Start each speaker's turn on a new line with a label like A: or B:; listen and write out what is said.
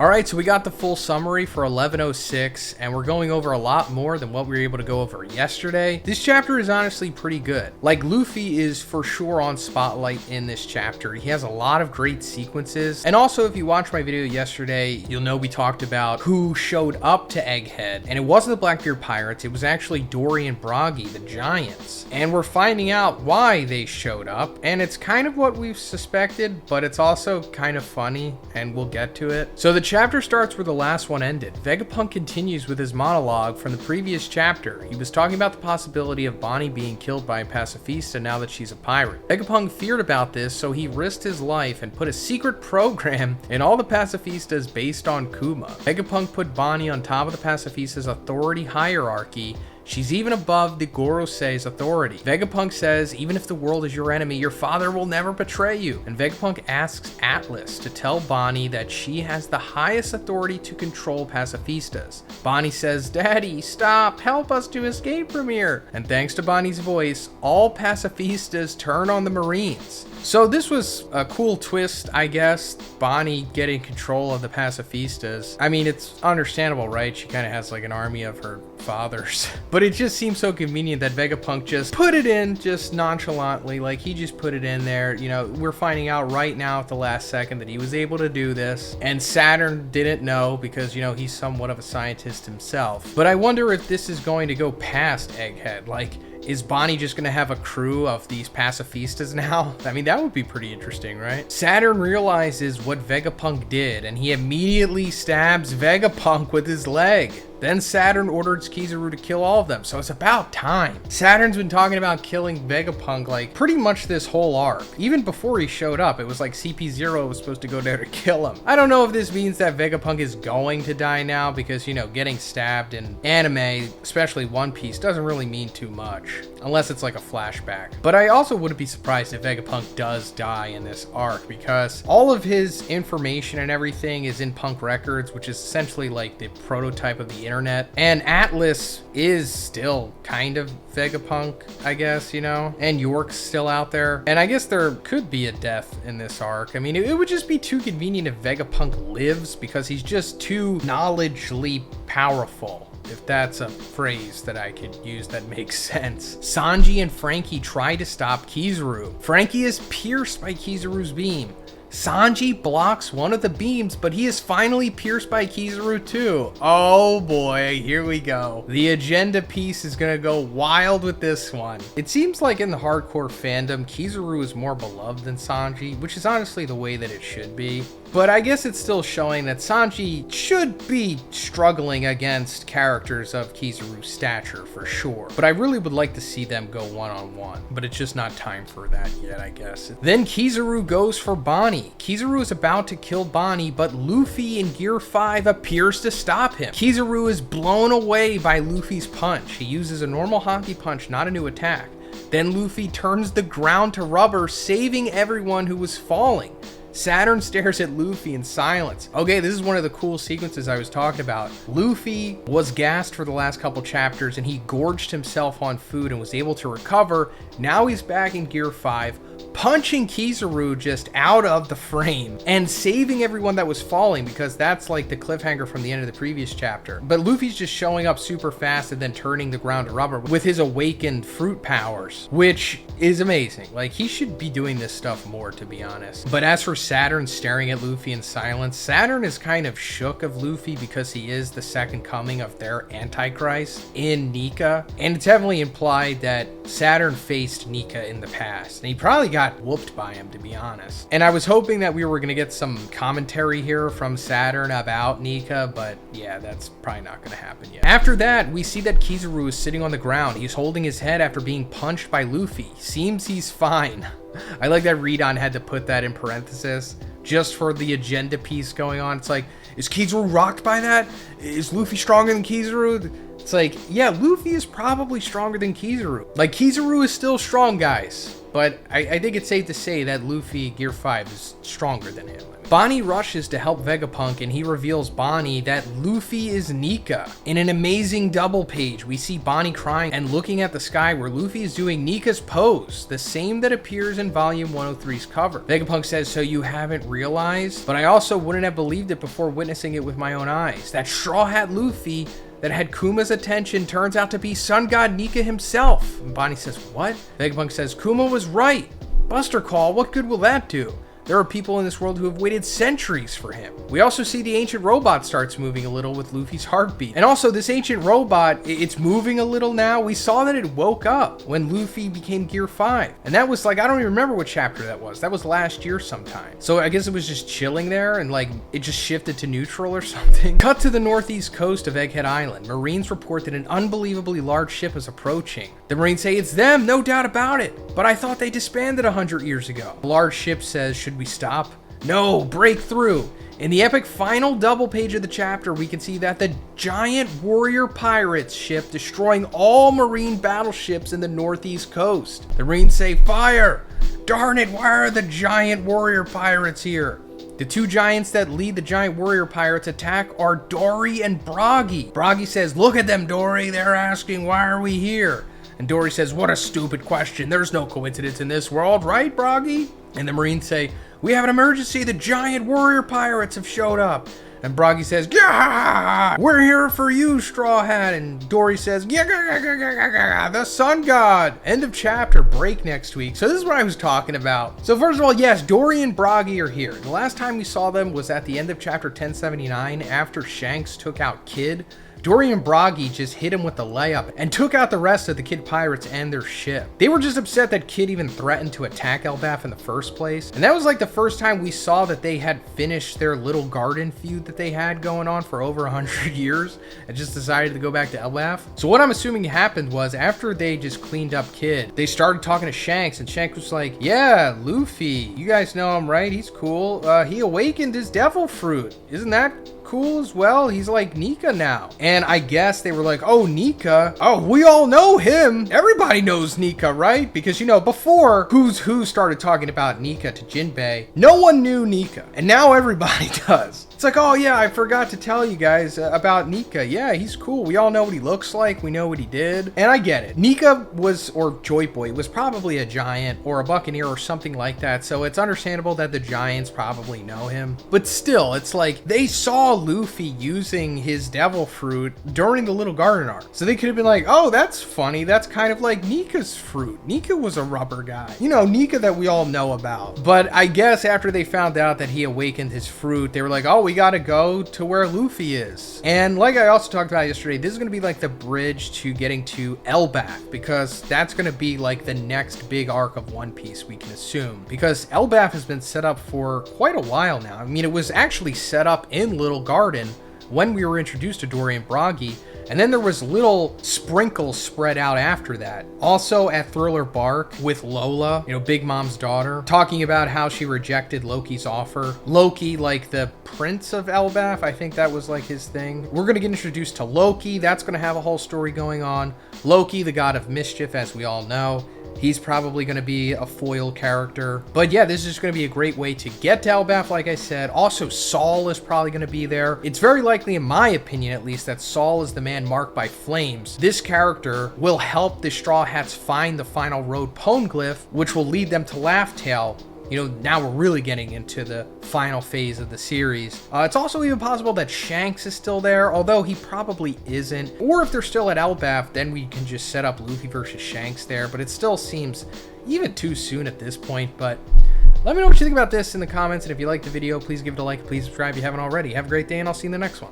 A: Alright, so we got the full summary for 1106, and we're going over a lot more than what we were able to go over yesterday. This chapter is honestly pretty good. Like, Luffy is for sure on spotlight in this chapter. He has a lot of great sequences. And also, if you watched my video yesterday, you'll know we talked about who showed up to Egghead. And it wasn't the Blackbeard Pirates, it was actually Dory and Broggy, the Giants. And we're finding out why they showed up, and it's kind of what we've suspected, but it's also kind of funny, and we'll get to it. So the chapter starts where the last one ended. Vegapunk continues with his monologue from the previous chapter. He was talking about the possibility of Bonnie being killed by a pacifista now that she's a pirate. Vegapunk feared about this, so he risked his life and put a secret program in all the pacifistas based on Kuma. Vegapunk put Bonnie on top of the pacifista's authority hierarchy. She's even above the Gorosei's authority. Vegapunk says, even if the world is your enemy, your father will never betray you. And Vegapunk asks Atlas to tell Bonnie that she has the highest authority to control pacifistas. Bonnie says, Daddy, stop, help us to escape from here. And thanks to Bonnie's voice, all pacifistas turn on the Marines. So this was a cool twist, I guess, Bonnie getting control of the pacifistas. I mean, it's understandable, right? She kind of has like an army of her fathers. But it just seems so convenient that Vegapunk just put it in just nonchalantly, like he just put it in there. You know, we're finding out right now at the last second that he was able to do this. And Saturn didn't know because, you know, he's somewhat of a scientist himself. But I wonder if this is going to go past Egghead. Like, is Bonnie just going to have a crew of these pacifistas now? I mean, that would be pretty interesting, right? Saturn realizes what Vegapunk did, and he immediately stabs Vegapunk with his leg. Then Saturn orders Kizaru to kill all of them, so it's about time. Saturn's been talking about killing Vegapunk like pretty much this whole arc. Even before he showed up, it was like CP0 was supposed to go there to kill him. I don't know if this means that Vegapunk is going to die now because, you know, getting stabbed in anime, especially One Piece, doesn't really mean too much. Unless it's like a flashback. But I also wouldn't be surprised if Vegapunk does die in this arc because all of his information and everything is in Punk Records, which is essentially like the prototype of the internet. And Atlas is still kind of Vegapunk, I guess, you know? And York's still out there. And I guess there could be a death in this arc. I mean, it would just be too convenient if Vegapunk lives because he's just too knowledgeably powerful. If that's a phrase that I could use that makes sense. Sanji and Frankie try to stop Kizaru. Frankie is pierced by Kizaru's beam. Sanji blocks one of the beams, but he is finally pierced by Kizaru too. Oh boy, here we go. The agenda piece is gonna go wild with this one. It seems like in the hardcore fandom, Kizaru is more beloved than Sanji, which is honestly the way that it should be. But I guess it's still showing that Sanji should be struggling against characters of Kizaru's stature for sure. But I really would like to see them go one-on-one, but it's just not time for that yet, I guess. Then Kizaru goes for Bonnie. Kizaru is about to kill Bonnie, but Luffy in Gear 5 appears to stop him. Kizaru is blown away by Luffy's punch. He uses a normal Haki punch, not a new attack. Then Luffy turns the ground to rubber, saving everyone who was falling. Saturn stares at Luffy in silence. Okay, this is one of the cool sequences I was talking about. Luffy was gassed for the last couple chapters and he gorged himself on food and was able to recover. Now he's back in Gear 5, punching Kizaru just out of the frame and saving everyone that was falling because that's like the cliffhanger from the end of the previous chapter. But Luffy's just showing up super fast and then turning the ground to rubber with his awakened fruit powers, which is amazing. Like, he should be doing this stuff more, to be honest. But as for Saturn staring at Luffy in silence, Saturn is kind of shook of Luffy because he is the second coming of their Antichrist in Nika. And it's heavily implied that Saturn faced Nika in the past, and he probably got whooped by him, to be honest. And I was hoping that we were going to get some commentary here from Saturn about Nika, but yeah, that's probably not going to happen yet. After that, we see that Kizaru is sitting on the ground. He's holding his head after being punched by Luffy. Seems he's fine. I like that Redon had to put that in parenthesis just for the agenda piece going on. It's like, is Kizaru rocked by that? Is Luffy stronger than Kizaru? It's like, yeah, Luffy is probably stronger than Kizaru. Like, Kizaru is still strong, guys. But I think it's safe to say that Luffy Gear 5 is stronger than him. I mean, Bonnie rushes to help Vegapunk, and he reveals Bonnie that Luffy is Nika. In an amazing double page, we see Bonnie crying and looking at the sky where Luffy is doing Nika's pose, the same that appears in volume 103's cover. Vegapunk says, so you haven't realized? But I also wouldn't have believed it before witnessing it with my own eyes. That Straw Hat Luffy that had Kuma's attention turns out to be Sun God Nika himself. And Bonnie says, what? Vegapunk says, Kuma was right. Buster Call, what good will that do? There are people in this world who have waited centuries for him. We also see the ancient robot starts moving a little with Luffy's heartbeat. And also this ancient robot, it's moving a little now. We saw that it woke up when Luffy became Gear 5. And that was like, I don't even remember what chapter that was. That was last year sometime. So I guess it was just chilling there and like it just shifted to neutral or something. Cut to the northeast coast of Egghead Island. Marines report that an unbelievably large ship is approaching. The Marines say it's them, no doubt about it. But I thought they disbanded 100 years ago. The large ship says, should we stop? No, break through. In the epic final double page of the chapter, we can see that the giant warrior pirates ship destroying all Marine battleships in the northeast coast. The Marines say, fire! Darn it, why are the giant warrior pirates here? The two giants that lead the giant warrior pirates attack are Dory and Broggy. Broggy says, look at them, Dory, they're asking, why are we here? And Dory says, what a stupid question. There's no coincidence in this world, right, Broggy? And the Marines say, we have an emergency. The giant warrior pirates have showed up. And Broggy says, yeah, we're here for you, Straw Hat. And Dory says, yeah, the Sun God. End of chapter, break next week. So this is what I was talking about. So first of all, yes, Dory and Broggy are here. The last time we saw them was at the end of chapter 1079 after Shanks took out Kid. Dory and Broggy just hit him with the layup and took out the rest of the Kid Pirates and their ship. They were just upset that Kid even threatened to attack Elbaf in the first place. And that was like the first time we saw that they had finished their little garden feud that they had going on for over 100 years and just decided to go back to Elbaf. So what I'm assuming happened was after they just cleaned up Kid, they started talking to Shanks, and Shanks was like, yeah, Luffy, you guys know him, right? He's cool. He awakened his devil fruit. Isn't that cool as well? He's like Nika now. And I guess they were like, oh, Nika, oh, we all know him. Everybody knows Nika, right? Because, you know, before Who's Who started talking about Nika to Jinbei, no one knew Nika, and now everybody does. It's like, oh yeah, I forgot to tell you guys about Nika. Yeah, he's cool. We all know what he looks like. We know what he did. And I get it. Nika was, or Joy Boy, was probably a giant or a buccaneer or something like that. So it's understandable that the giants probably know him. But still, it's like they saw Luffy using his devil fruit during the Little Garden arc. So they could have been like, oh, that's funny. That's kind of like Nika's fruit. Nika was a rubber guy. You know, Nika that we all know about. But I guess after they found out that he awakened his fruit, they were like, oh, we gotta go to where Luffy is. And like I also talked about yesterday, this is gonna be like the bridge to getting to Elbaf, because that's gonna be like the next big arc of One Piece, we can assume. Because Elbaf has been set up for quite a while now. I mean, it was actually set up in Little Garden when we were introduced to Dory and Broggy, and then there was little sprinkles spread out after that. Also at Thriller Bark with Lola, you know, Big Mom's daughter, talking about how she rejected Loki's offer. Loki, like the Prince of Elbaf, I think that was like his thing. We're gonna get introduced to Loki. That's gonna have a whole story going on. Loki, the god of mischief, as we all know. He's probably going to be a foil character. But yeah, this is just going to be a great way to get to Elbaf, like I said. Also, Saul is probably going to be there. It's very likely, in my opinion at least, that Saul is the man marked by flames. This character will help the Straw Hats find the final road poneglyph, which will lead them to Laugh Tale. You know, now we're really getting into the final phase of the series. It's also even possible that Shanks is still there, although he probably isn't. Or if they're still at Elbaf, then we can just set up Luffy versus Shanks there, but it still seems even too soon at this point. But let me know what you think about this in the comments, and if you liked the video, please give it a like, please subscribe if you haven't already. Have a great day, and I'll see you in the next one.